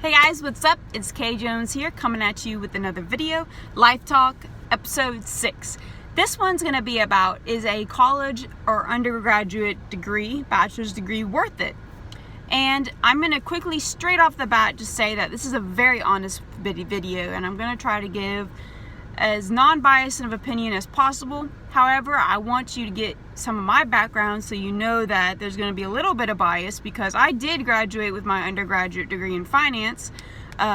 Hey guys, what's up? It's Kjones here coming at you with another video, Life Talk, episode 6. This one's going to be about, is a college or undergraduate degree, bachelor's degree, worth it? And I'm going to quickly, straight off the bat, just say that this is a very honest video, and I'm going to try to give as non-biased of opinion as possible. However, I want you to get some of my background so you know that there's going to be a little bit of bias, because I did graduate with my undergraduate degree in finance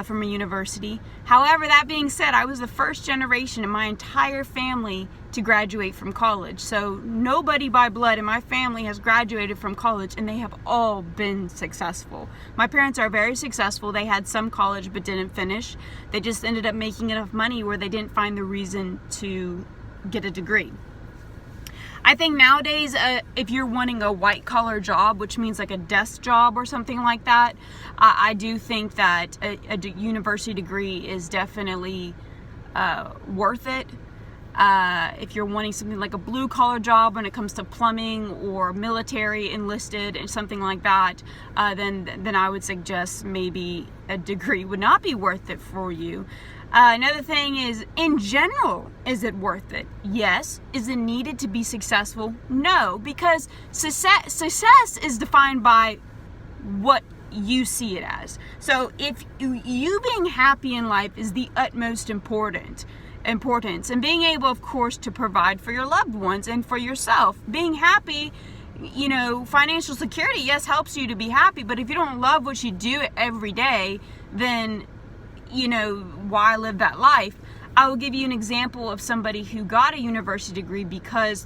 from a university. However, that being said, I was the first generation in my entire family to graduate from college. So nobody by blood in my family has graduated from college, and they have all been successful. My parents are very successful. They had some college but didn't finish. They just ended up making enough money where they didn't find the reason to get a degree. I think nowadays, if you're wanting a white-collar job, which means like a desk job or something like that, I do think that a university degree is definitely worth it. If you're wanting something like a blue-collar job when it comes to plumbing or military enlisted and something like that, then I would suggest maybe a degree would not be worth it for you. Another thing is, in general, is it worth it? Yes. Is it needed to be successful? No, because success is defined by what you see it as. So if you being happy in life is the utmost importance, and being able, of course, to provide for your loved ones and for yourself. Being happy, financial security, yes, helps you to be happy, but if you don't love what you do every day, then why live that life? I will give you an example of somebody who got a university degree because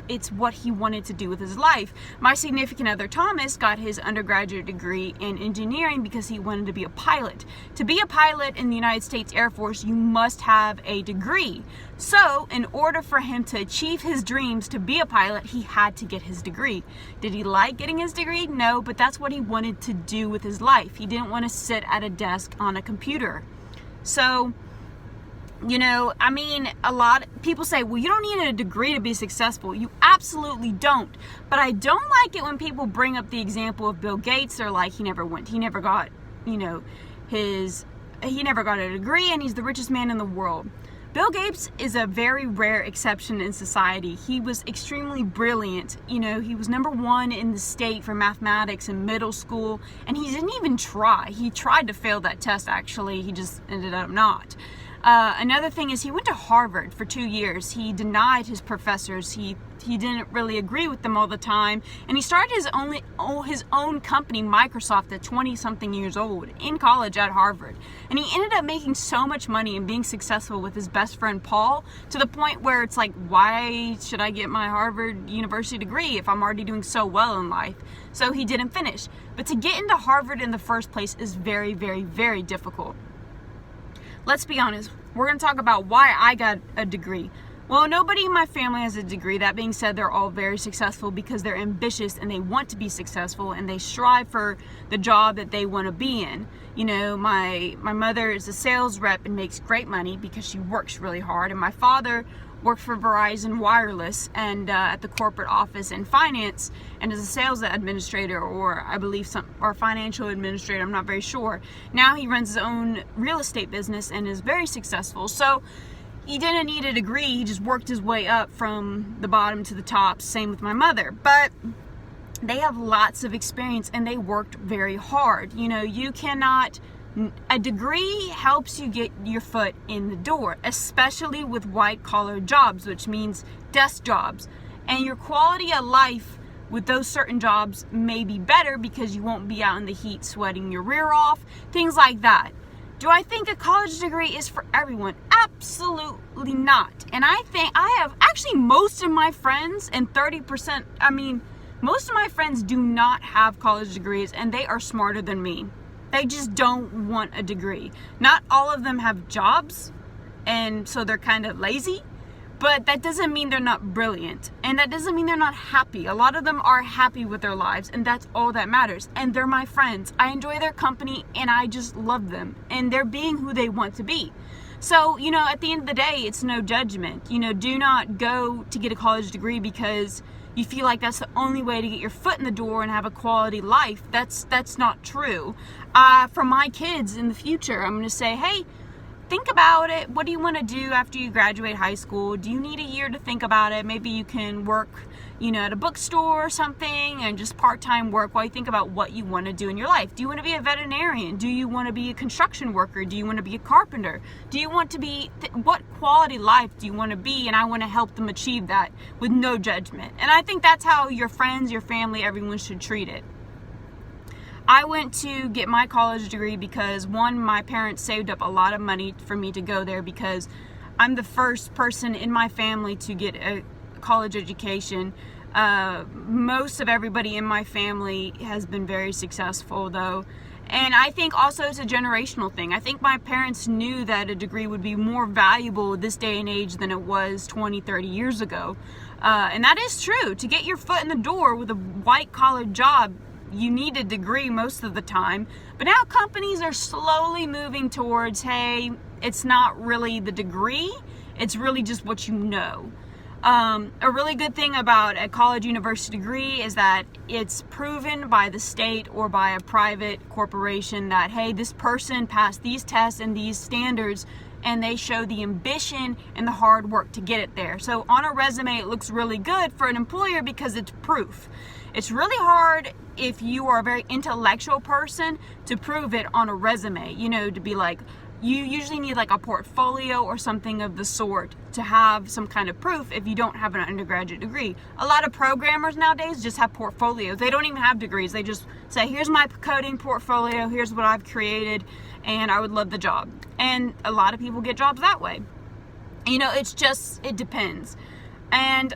it's what he wanted to do with his life. My significant other, Thomas, got his undergraduate degree in engineering because he wanted to be a pilot. To be a pilot in the United States Air Force, you must have a degree. So, in order for him to achieve his dreams to be a pilot, he had to get his degree. Did he like getting his degree? No, but that's what he wanted to do with his life. He didn't want to sit at a desk on a computer. So, a lot of people say, well, you don't need a degree to be successful. You absolutely don't. But I don't like it when people bring up the example of Bill Gates. They're like, he never got a degree, and he's the richest man in the world. Bill Gates is a very rare exception in society. He was extremely brilliant. He was number 1 in the state for mathematics in middle school, and he didn't even try. He tried to fail that test, actually. He just ended up not. Another thing is, he went to Harvard for 2 years. He denied his professors. He didn't really agree with them all the time, and he started his own company, Microsoft, at 20-something years old in college at Harvard. And he ended up making so much money and being successful with his best friend Paul, to the point where it's like, why should I get my Harvard University degree if I'm already doing so well in life? So he didn't finish. But to get into Harvard in the first place is very, very, very difficult. Let's be honest, we're going to talk about why I got a degree. Well, nobody in my family has a degree. That being said, they're all very successful because they're ambitious and they want to be successful and they strive for the job that they want to be in. My mother is a sales rep and makes great money because she works really hard. And my father worked for Verizon Wireless and at the corporate office in finance and as a sales administrator, or I believe or financial administrator, I'm not very sure. Now he runs his own real estate business and is very successful. So he didn't need a degree, he just worked his way up from the bottom to the top. Same with my mother. But they have lots of experience and they worked very hard. A degree helps you get your foot in the door, especially with white-collar jobs, which means desk jobs. And your quality of life with those certain jobs may be better because you won't be out in the heat sweating your rear off, things like that. Do I think a college degree is for everyone? Absolutely not. And I think most of my friends, and most of my friends do not have college degrees, and they are smarter than me. They just don't want a degree. Not all of them have jobs, and so they're kind of lazy, but that doesn't mean they're not brilliant, and that doesn't mean they're not happy. A lot of them are happy with their lives, and that's all that matters. And they're my friends. I enjoy their company, and I just love them, and they're being who they want to be. So, at the end of the day, it's no judgment. Do not go to get a college degree because you feel like that's the only way to get your foot in the door and have a quality life. That's not true. For my kids in the future, I'm going to say, hey, think about it. What do you want to do after you graduate high school? Do you need a year to think about it? Maybe you can work, at a bookstore or something, and just part-time work while you think about what you want to do in your life. Do you want to be a veterinarian? Do you want to be a construction worker? Do you want to be a carpenter? Do you want to be, what quality life do you want to be? And I want to help them achieve that with no judgment. And I think that's how your friends, your family, everyone should treat it. I went to get my college degree because, one, my parents saved up a lot of money for me to go there, because I'm the first person in my family to get a college education. Most of everybody in my family has been very successful, though. And I think also it's a generational thing. I think my parents knew that a degree would be more valuable this day and age than it was 20, 30 years ago. And that is true. To get your foot in the door with a white-collar job, you need a degree most of the time. But now companies are slowly moving towards, hey, it's not really the degree, it's really just what you know. A really good thing about a college university degree is that it's proven by the state or by a private corporation that, hey, this person passed these tests and these standards, and they show the ambition and the hard work to get it there. So on a resume, it looks really good for an employer because it's proof. It's really hard if you are a very intellectual person to prove it on a resume, to be like, you usually need like a portfolio or something of the sort to have some kind of proof if you don't have an undergraduate degree. A lot of programmers nowadays just have portfolios. They don't even have degrees. They just say, here's my coding portfolio, here's what I've created, and I would love the job. And a lot of people get jobs that way. It depends. And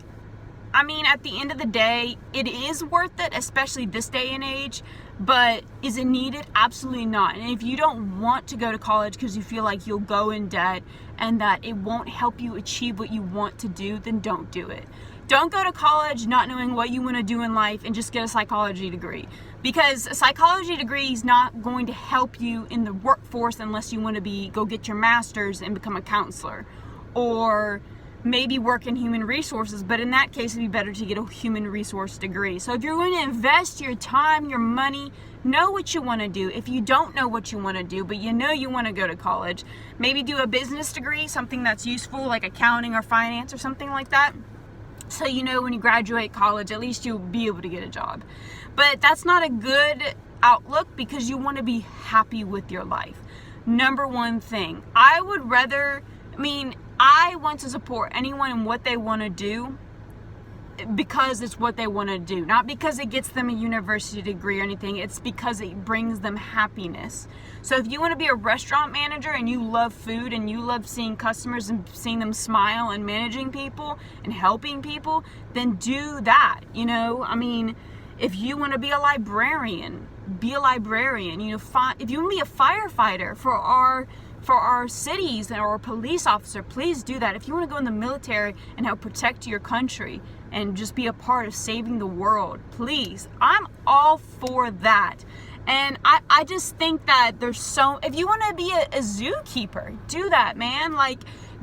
I mean, at the end of the day, it is worth it, especially this day and age, but is it needed? Absolutely not. And if you don't want to go to college because you feel like you'll go in debt and that it won't help you achieve what you want to do, then don't do it. Don't go to college not knowing what you want to do in life and just get a psychology degree, because a psychology degree is not going to help you in the workforce unless you want to go get your master's and become a counselor, or maybe work in human resources, but in that case, it'd be better to get a human resource degree. So if you're going to invest your time, your money, know what you want to do. If you don't know what you want to do, but you know you want to go to college, maybe do a business degree, something that's useful, like accounting or finance or something like that. So when you graduate college, at least you'll be able to get a job. But that's not a good outlook, because you want to be happy with your life. Number one thing, I want to support anyone in what they want to do because it's what they want to do, not because it gets them a university degree or anything. It's because it brings them happiness. So if you want to be a restaurant manager and you love food and you love seeing customers and seeing them smile and managing people and helping people, then do that. If you want to be a librarian, be a librarian. If you want to be a firefighter for our cities or a police officer, please do that. If you want to go in the military and help protect your country and just be a part of saving the world, please. I'm all for that. And I just think that if you want to be a zookeeper, do that, man.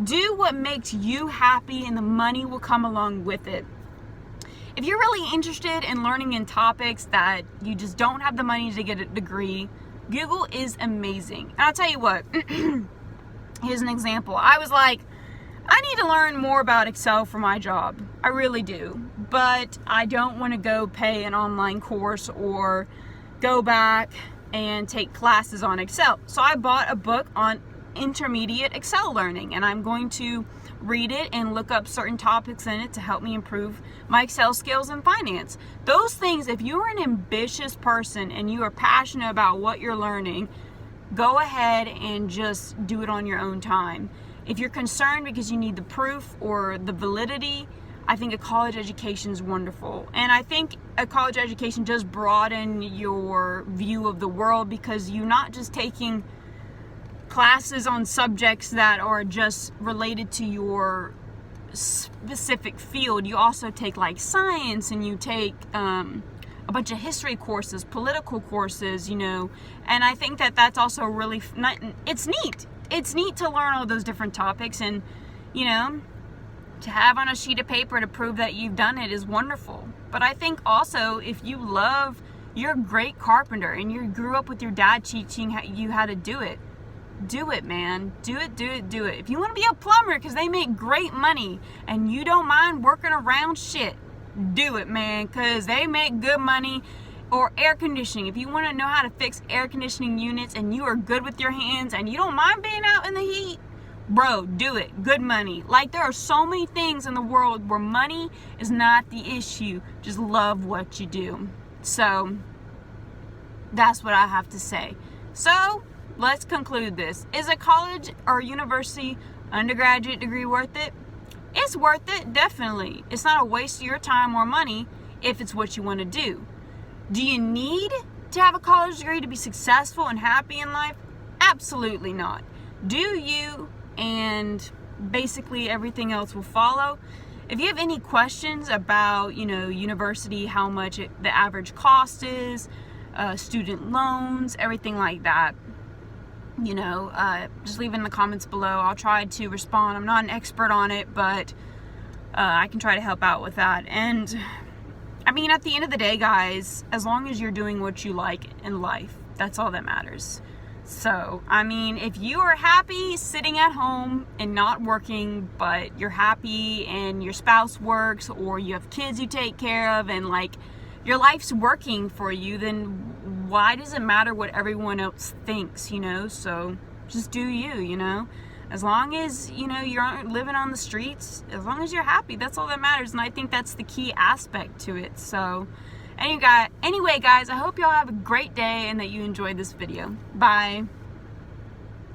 Do what makes you happy, and the money will come along with it. If you're really interested in learning in topics that you just don't have the money to get a degree, Google is amazing. And I'll tell you what, here's an example. I was like, I need to learn more about Excel for my job. I really do. But I don't want to go pay an online course or go back and take classes on Excel. So I bought a book on intermediate Excel learning, and I'm going to read it and look up certain topics in it to help me improve my Excel skills in finance. Those things, if you're an ambitious person and you are passionate about what you're learning, go ahead and just do it on your own time. If you're concerned because you need the proof or the validity, I think a college education is wonderful. And I think a college education does broaden your view of the world, because you're not just taking classes on subjects that are just related to your specific field. You also take science, and you take a bunch of history courses, political courses, and I think that that's also really it's neat. It's neat to learn all those different topics, and to have on a sheet of paper to prove that you've done it is wonderful. But I think also, if you love, you're a great carpenter and you grew up with your dad teaching you how to do it, man. Do it. If you want to be a plumber because they make great money and you don't mind working around shit, do it, man, because they make good money. Or air conditioning. If you want to know how to fix air conditioning units and you are good with your hands and you don't mind being out in the heat, bro, do it. Good money. Like, there are so many things in the world where money is not the issue. Just love what you do. So that's what I have to say. So let's conclude this. Is a college or university undergraduate degree worth it? It's worth it, definitely. It's not a waste of your time or money if it's what you want to do. Do you need to have a college degree to be successful and happy in life? Absolutely not. Do you, and basically everything else will follow. If you have any questions about, university, how much the average cost is, student loans, everything like that, just leave it in the comments below. I'll try to respond. I'm not an expert on it, but I can try to help out with that. And at the end of the day, guys, as long as you're doing what you like in life, that's all that matters. So, if you are happy sitting at home and not working, but you're happy and your spouse works, or you have kids you take care of, and your life's working for you, then why does it matter what everyone else thinks, So just do you, As long as, you aren't living on the streets, as long as you're happy, that's all that matters. And I think that's the key aspect to it. So anyway, guys, I hope y'all have a great day and that you enjoyed this video. Bye.